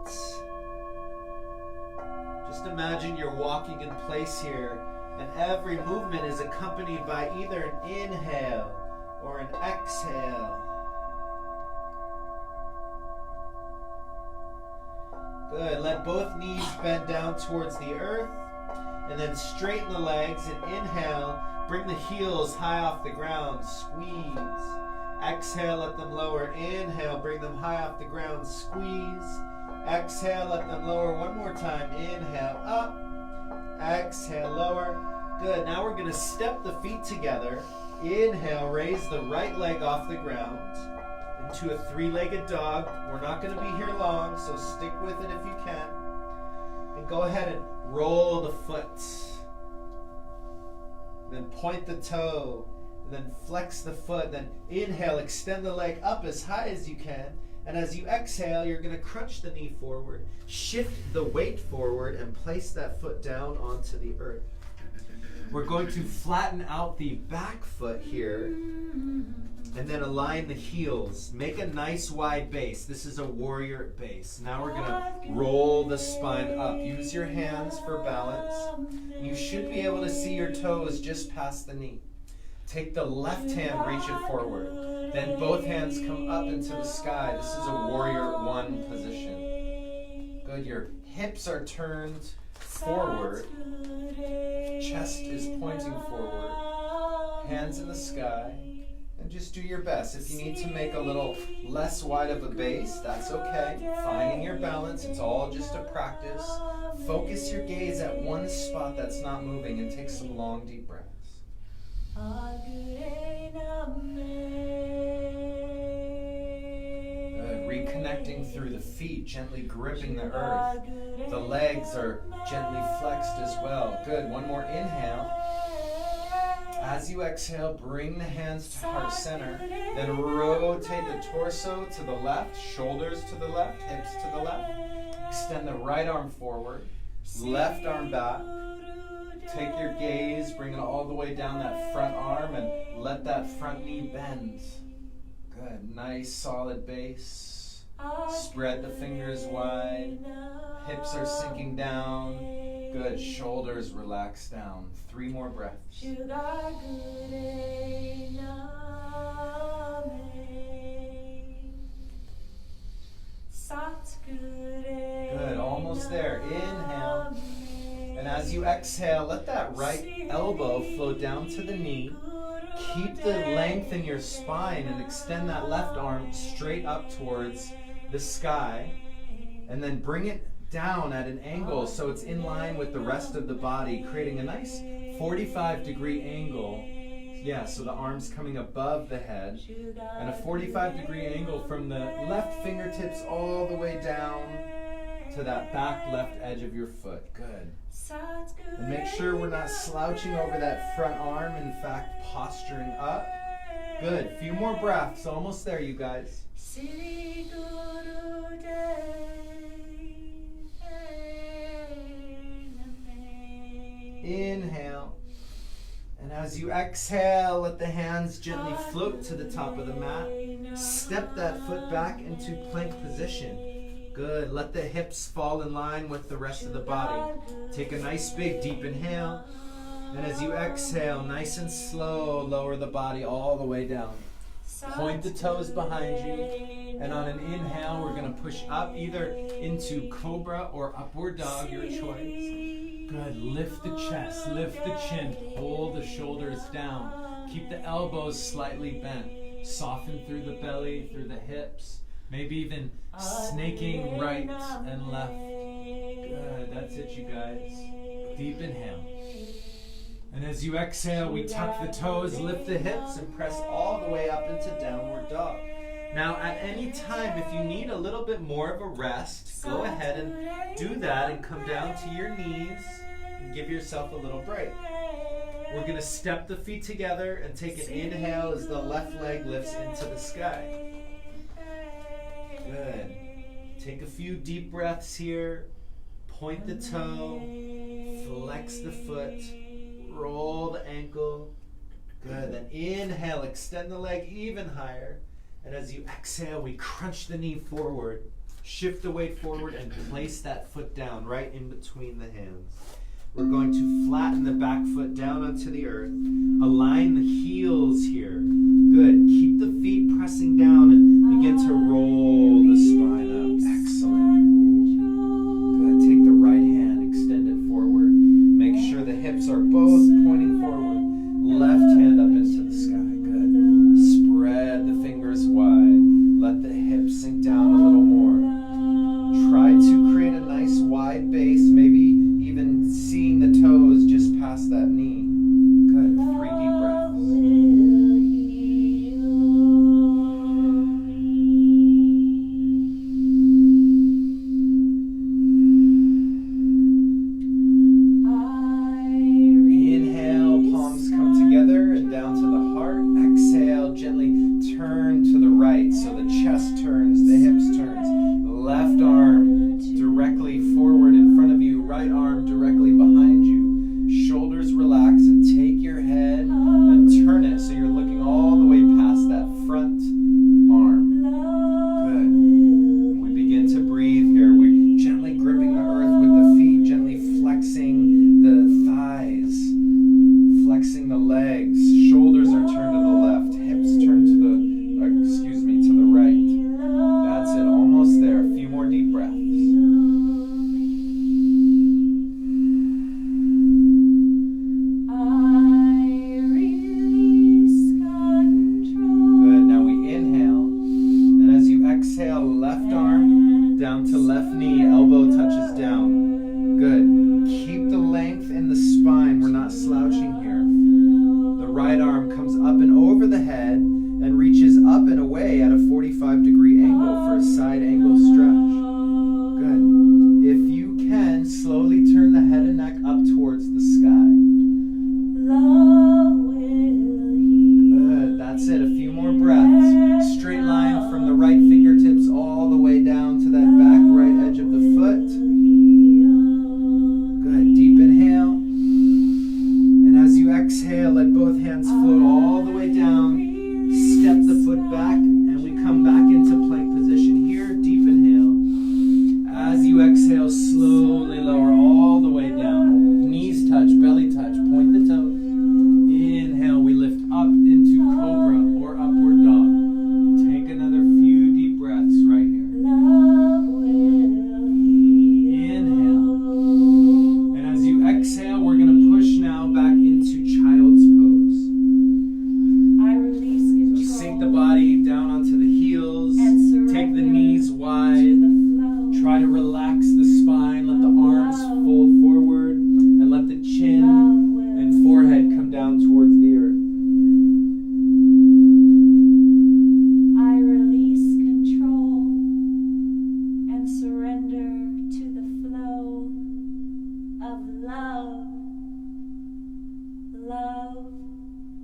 Just imagine you're walking in place here, and every movement is accompanied by either an inhale or an exhale. Good. Let both knees bend down towards the earth, and then straighten the legs and inhale. Bring the heels high off the ground. Squeeze. Exhale, let them lower. Inhale, bring them high off the ground. Squeeze. Exhale, let them lower one more time. Inhale, up. Exhale, lower. Good. Now we're going to step the feet together. Inhale, raise the right leg off the ground into a three-legged dog. We're not going to be here long, so stick with it if you can. And go ahead and roll the foot. Then point the toe. And then flex the foot. Then inhale, extend the leg up as high as you can. And as you exhale, you're going to crunch the knee forward, shift the weight forward, and place that foot down onto the earth. We're going to flatten out the back foot here, and then align the heels. Make a nice wide base. This is a warrior base. Now we're going to roll the spine up. Use your hands for balance. You should be able to see your toes just past the knee. Take the left hand, reach it forward. Then both hands come up into the sky. This is a warrior one position. Good. Your hips are turned forward. Chest is pointing forward. Hands in the sky. And just do your best. If you need to make a little less wide of a base, that's okay. Finding your balance, it's all just a practice. Focus your gaze at one spot that's not moving and take some long, deep breaths. Reconnecting through the feet, gently gripping the earth. The legs are gently flexed as well. Good. One more inhale. As you exhale, bring the hands to heart center. Then rotate the torso to the left, shoulders to the left, hips to the left. Extend the right arm forward, left arm back. Take your gaze, bring it all the way down that front arm and let that front knee bend. Good. Nice solid base. Spread the fingers wide. Hips are sinking down. Good. Shoulders relax down. 3 more breaths. Good. Almost there. Inhale. And as you exhale, let that right elbow flow down to the knee. Keep the length in your spine and extend that left arm straight up towards the sky. And then bring it down at an angle so it's in line with the rest of the body, creating a nice 45-degree angle. Yeah, so the arms coming above the head. And a 45-degree angle from the left fingertips all the way down to that back left edge of your foot. Good. And make sure we're not slouching over that front arm, in fact, posturing up. Good. Few more breaths. Almost there, you guys. Inhale. And as you exhale, let the hands gently float to the top of the mat. Step that foot back into plank position. Good. Let the hips fall in line with the rest of the body. Take a nice big deep inhale. And as you exhale, nice and slow, lower the body all the way down. Point the toes behind you. And on an inhale, we're going to push up either into cobra or upward dog, your choice. Good. Lift the chest, lift the chin, hold the shoulders down. Keep the elbows slightly bent. Soften through the belly, through the hips. Maybe even snaking right and left. Good. That's it, you guys. Deep inhale. And as you exhale, we tuck the toes, lift the hips, and press all the way up into downward dog. Now, at any time, if you need a little bit more of a rest, go ahead and do that and come down to your knees and give yourself a little break. We're going to step the feet together and take an inhale as the left leg lifts into the sky. Good. Take a few deep breaths here. Point the toe. Flex the foot. Roll the ankle. Good. Then inhale. Extend the leg even higher. And as you exhale, we crunch the knee forward. Shift the weight forward and place that foot down right in between the hands. We're going to flatten the back foot down onto the earth. Align the heels here. Good. Keep the feet pressing down and begin to roll the spine up. Excellent. Good. Take the right hand, extend it forward. Make sure the hips are both pointing forward. Left hand up into the sky. Good. Spread the fingers wide. Let the hips sink down a little more. Try to create a nice wide base, maybe even seeing the toes just past that knee. Good. 3 deep breaths. Inhale, slouching here. The right arm comes up and over the head and reaches up and away at a 45-degree angle for a side angle stretch. Good. If you can, slowly turn the head and neck up towards the sky. Good. That's it. A few more breaths. Straight line from the right fingertips all the way down to that back right edge of the foot. Good. Deep inhale. And as you exhale, let both hands float all the way down. Step the foot back, and we come back into plank position here. Deep inhale. As you exhale, slowly lower all the way down. Knees touch, belly touch, point the toes. Inhale, we lift up into cobra or upward dog. Take another few deep breaths right here. Inhale. And as you exhale, we're going to push now back into child's pose. So sink the body down onto the heels. Take the knees wide. Try to relax the spine. Let the arms fold forward. And let the chin and forehead come down towards the earth. I release control and surrender to the flow of love. Love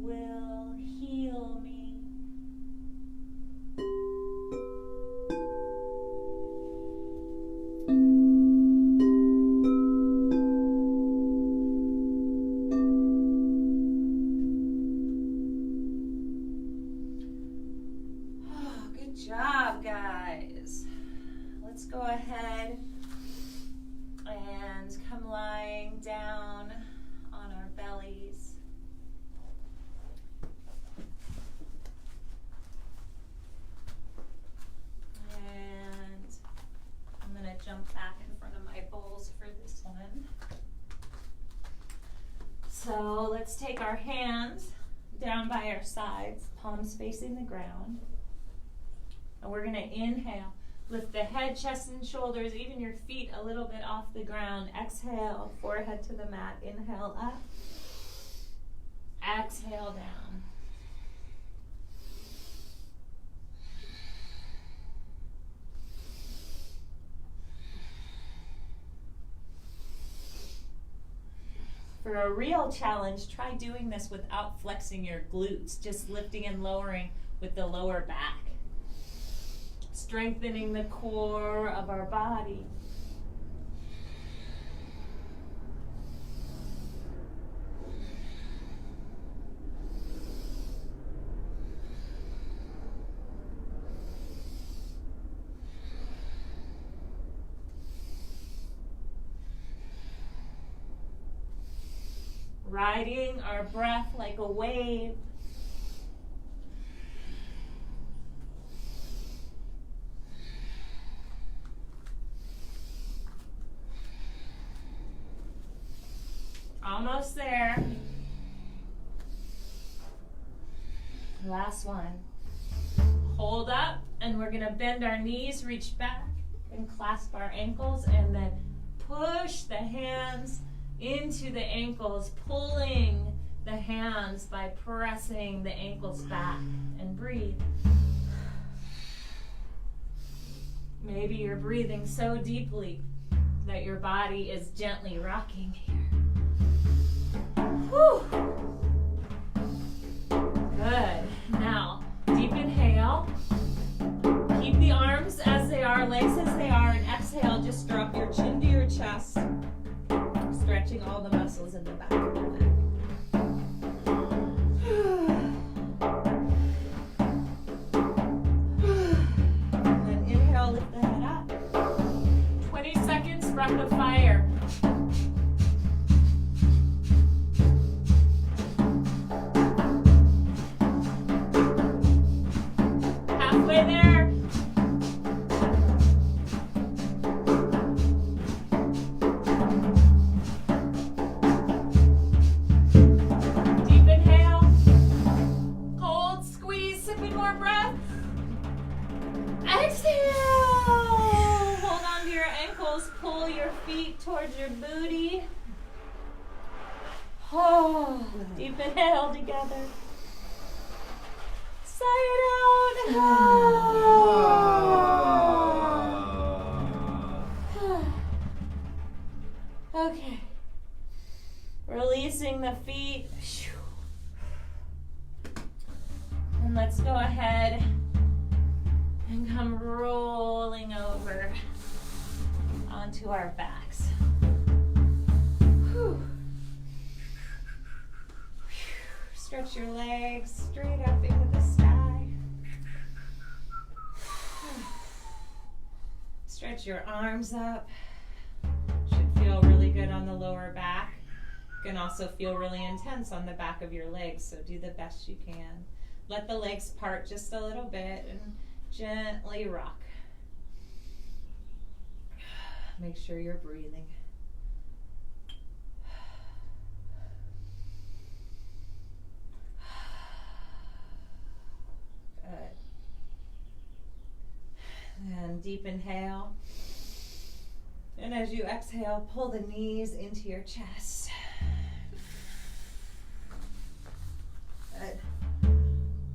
will heal me. Good job, guys. Let's go ahead and come lying down on our bellies. And I'm going to jump back in front of my bowls for this one. So let's take our hands down by our sides, palms facing the ground. And we're going to inhale. Lift the head, chest, and shoulders, even your feet a little bit off the ground. Exhale, forehead to the mat. Inhale up. Exhale down. For a real challenge, try doing this without flexing your glutes, just lifting and lowering with the lower back. Strengthening the core of our body. Riding our breath like a wave. Almost there. Last one. Hold up, and we're going to bend our knees, reach back, and clasp our ankles, and then push the hands into the ankles, pulling the hands by pressing the ankles back, and breathe. Maybe you're breathing so deeply that your body is gently rocking here. Whew. Good. Now, deep inhale. Keep the arms as they are, legs as they are, and exhale. Just drop your chin to your chest, stretching all the muscles in the back of your neck. And then inhale, lift the head up. 20 seconds, breath of fire. Halfway there. Deep inhale. Hold, squeeze, sipping more breath. Exhale. Hold on to your ankles. Pull your feet towards your booty. Oh, deep inhale together. Sigh it out. Okay. Releasing the feet. And let's go ahead and come rolling over onto our backs. Whew. Stretch your legs straight up into the sky. Stretch your arms up. Should feel really good on the lower back. Can also feel really intense on the back of your legs, so do the best you can. Let the legs part just a little bit and gently rock. Make sure you're breathing. Good. And deep inhale. And as you exhale, pull the knees into your chest. Good.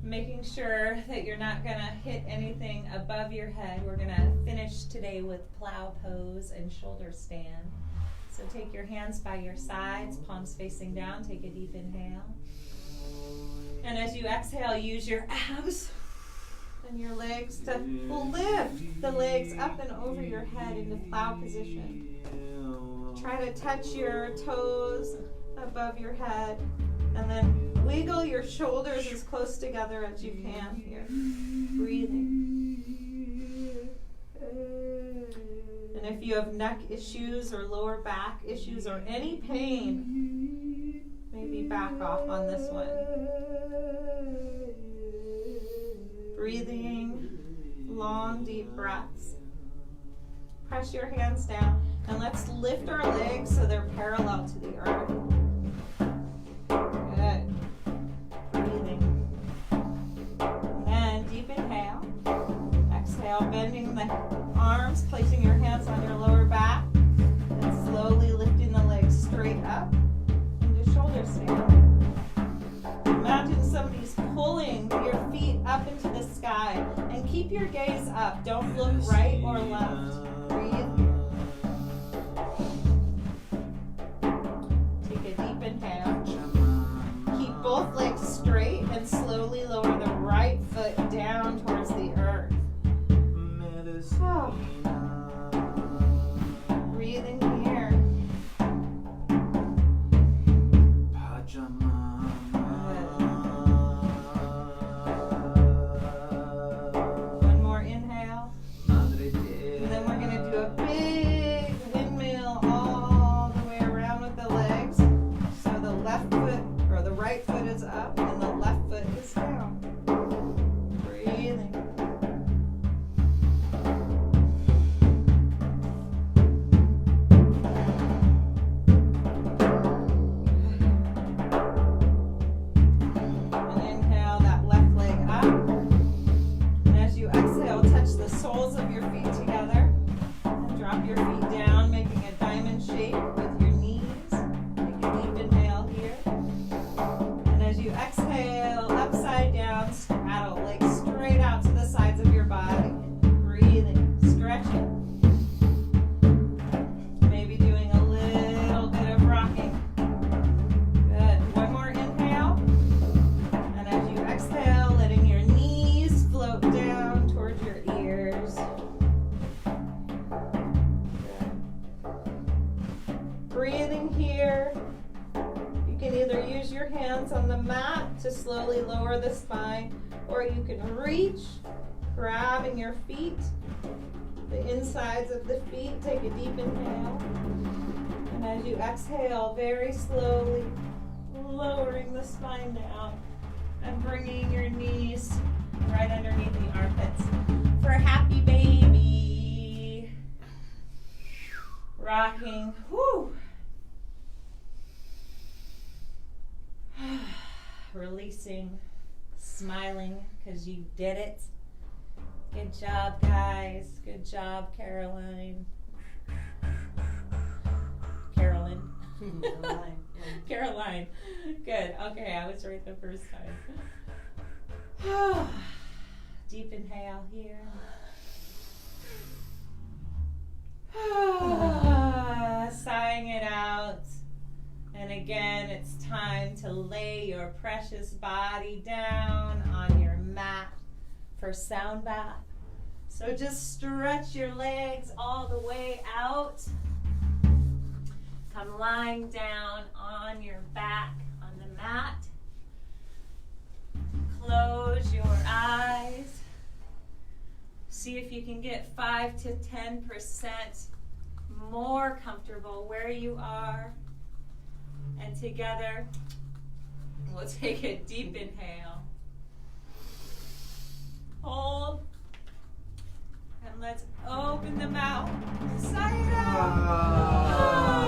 Making sure that you're not going to hit anything above your head. We're going to finish today with plow pose and shoulder stand. So take your hands by your sides, palms facing down. Take a deep inhale. And as you exhale, use your abs and your legs to lift the legs up and over your head into plow position. Try to touch your toes above your head, and then wiggle your shoulders as close together as you can here. Breathing. And if you have neck issues or lower back issues or any pain, maybe back off on this one. Breathing, long, deep breaths. Press your hands down, and let's lift our legs so they're parallel to the earth. Good. Breathing. And deep inhale. Exhale, bending the arms, placing your hands on your lower back, and slowly lifting the legs straight up into shoulder stand. Imagine somebody's pulling your feet up into the sky, and keep your gaze up. Don't look right or left. Breathe. Take a deep inhale. Keep both legs straight and slowly lower the right foot down towards the earth. Oh. Breathing here. One more inhale. And then we're going to do a big windmill all the way around with the legs. So the left foot or the right foot is up and the left foot is down. Breathing. And inhale that left leg up. And as you exhale, touch the soles of your feet together. And drop your feet down, making a diamond shape with your knees. Take a deep inhale here. And as you exhale, upside down, straddle, legs straight out to the sides of your body. Breathing, stretching. Maybe doing a little bit of rocking. Good. One more inhale. And as you exhale, letting your knees float down towards your ears. Good. Breathing here. You can either use your hands on the mat to slowly lower the spine, or you can reach, grabbing your feet, the insides of the feet. Take a deep inhale. And as you exhale, very slowly lowering the spine down and bringing your knees right underneath the armpits for a happy baby. Rocking. Whew. Releasing, smiling because you did it. Good job, guys. Good job, Caroline. Carolyn. Caroline. Good. Okay, I was right the first time. Deep inhale here. Sighing it out. And again, it's time to lay your precious body down on your mat for sound bath. So just stretch your legs all the way out. Come lying down on your back on the mat. Close your eyes. See if you can get 5 to 10% more comfortable where you are. And together, we'll take a deep inhale. Hold. And let's open the mouth. Sigh it out.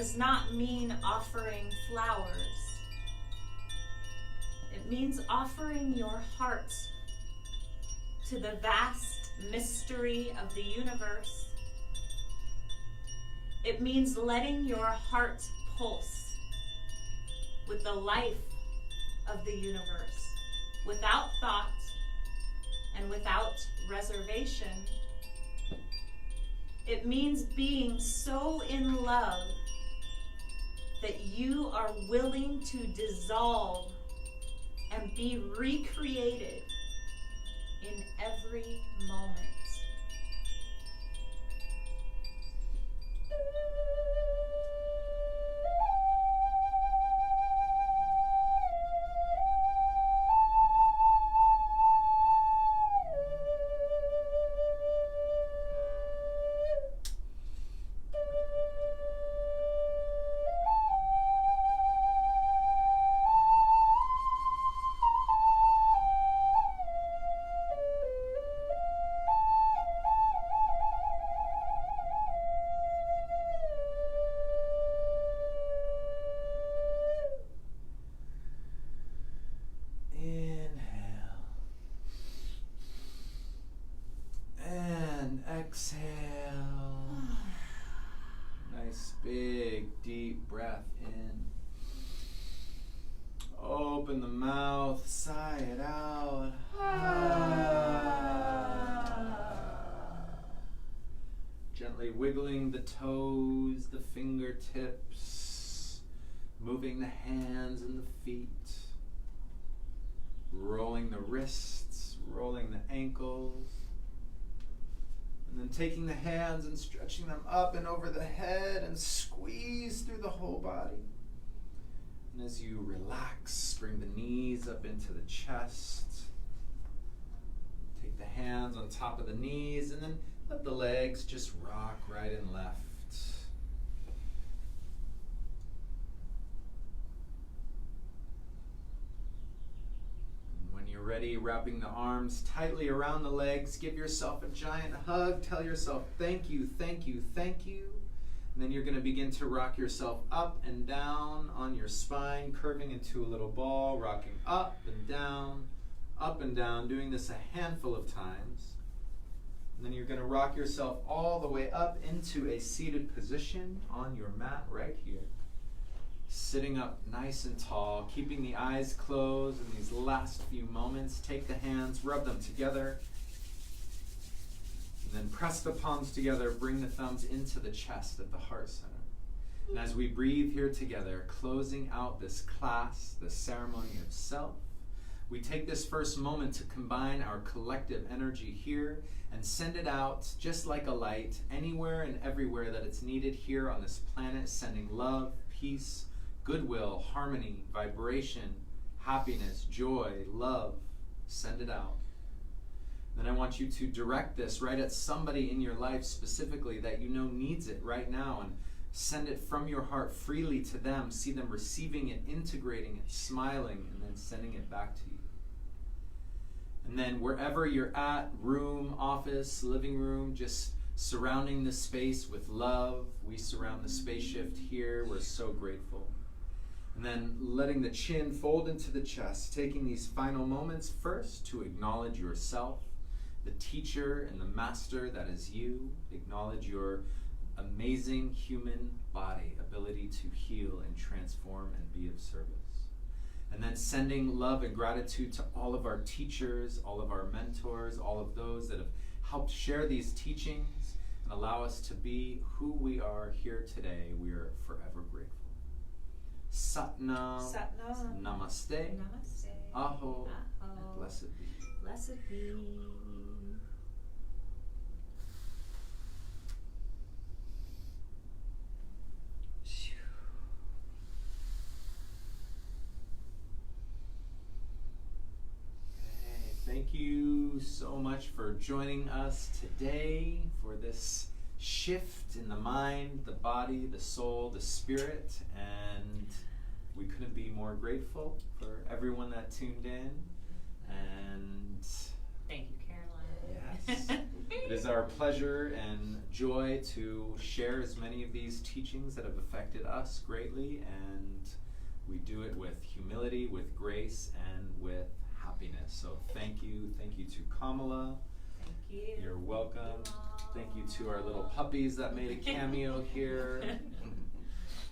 does not mean offering flowers. It means offering your heart to the vast mystery of the universe. It means letting your heart pulse with the life of the universe, without thought and without reservation. It means being so in love that you are willing to dissolve and be recreated in every moment. Exhale. Nice big deep breath in. Open the mouth, sigh it out. Gently wiggling the toes, the fingertips, moving the hands and the feet, rolling the wrists, rolling the ankles. And then taking the hands and stretching them up and over the head and squeeze through the whole body. And as you relax, bring the knees up into the chest. Take the hands on top of the knees and then let the legs just rock right and left. Ready, wrapping the arms tightly around the legs. Give yourself a giant hug. Tell yourself thank you, thank you, thank you. And then you're going to begin to rock yourself up and down on your spine, curving into a little ball, rocking up and down, doing this a handful of times. And then you're going to rock yourself all the way up into a seated position on your mat right here. Sitting up nice and tall, keeping the eyes closed in these last few moments. Take the hands, rub them together, and then press the palms together, bring the thumbs into the chest at the heart center. And as we breathe here together, closing out this class, the ceremony of self, we take this first moment to combine our collective energy here and send it out just like a light, anywhere and everywhere that it's needed here on this planet, sending love, peace, goodwill, harmony, vibration, happiness, joy, love. Send it out. Then I want you to direct this right at somebody in your life specifically that you know needs it right now, and send it from your heart freely to them. See them receiving it, integrating it, smiling, and then sending it back to you. And then wherever you're at, room, office, living room, just surrounding the space with love. We surround the space shift here. We're so grateful. And then letting the chin fold into the chest, taking these final moments first to acknowledge yourself, the teacher and the master that is you. Acknowledge your amazing human body, ability to heal and transform and be of service. And then sending love and gratitude to all of our teachers, all of our mentors, all of those that have helped share these teachings and allow us to be who we are here today. We are forever grateful. Satnam, Satnam. Namaste, Namaste. Aho, Aho. and blessed be. Blessed be. Thank you so much for joining us today for this shift in the mind, the body, the soul, the spirit, and we couldn't be more grateful for everyone that tuned in. And Thank you, Caroline. yes. It is our pleasure and joy to share as many of these teachings that have affected us greatly, and we do it with humility, with grace, and with happiness. So thank you to Kamala. Thank you. You're welcome. Thank you to our little puppies that made a cameo here.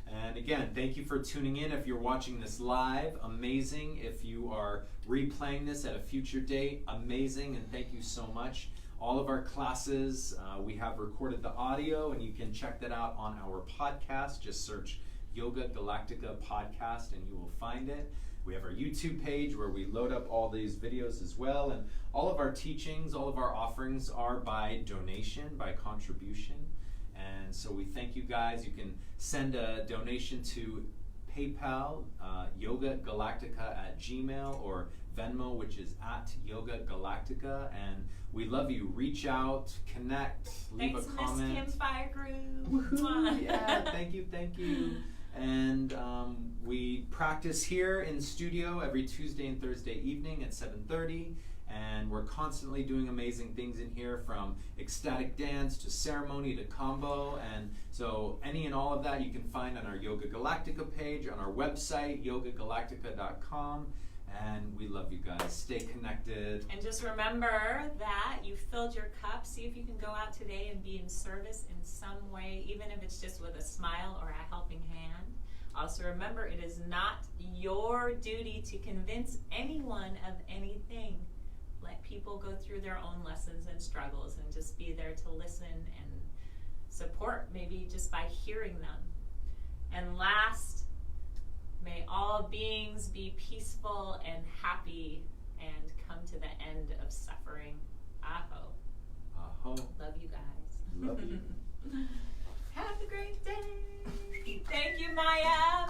And again, thank you for tuning in. If you're watching this live, amazing. If you are replaying this at a future date, amazing, and thank you so much. All of our classes, we have recorded the audio, and you can check that out on our podcast. Just search Yoga Galactica podcast and you will find it. We have our YouTube page where we load up all these videos as well, and all of our teachings, all of our offerings are by donation, by contribution. And so we thank you guys. You can send a donation to PayPal, yogagalactica@gmail, or Venmo, which is @Yoga Galactica. And we love you. Reach out, connect, leave Thanks, a comment. Miss Kim's Fire Group. Woohoo! Yeah, thank you. And we practice here in studio every Tuesday and Thursday evening at 7:30. And we're constantly doing amazing things in here, from ecstatic dance to ceremony to Kambo. And so any and all of that you can find on our Yoga Galactica page, on our website, yogagalactica.com. And we love you guys. Stay connected. And just remember that you filled your cup. See if you can go out today and be in service in some way, even if it's just with a smile or a helping hand. Also remember, it is not your duty to convince anyone of anything. Let people go through their own lessons and struggles, and just be there to listen and support, maybe just by hearing them. And last, may all beings be peaceful and happy and come to the end of suffering. Aho. Aho. Love you guys. Love you. Have a great day. Thank you, Maya.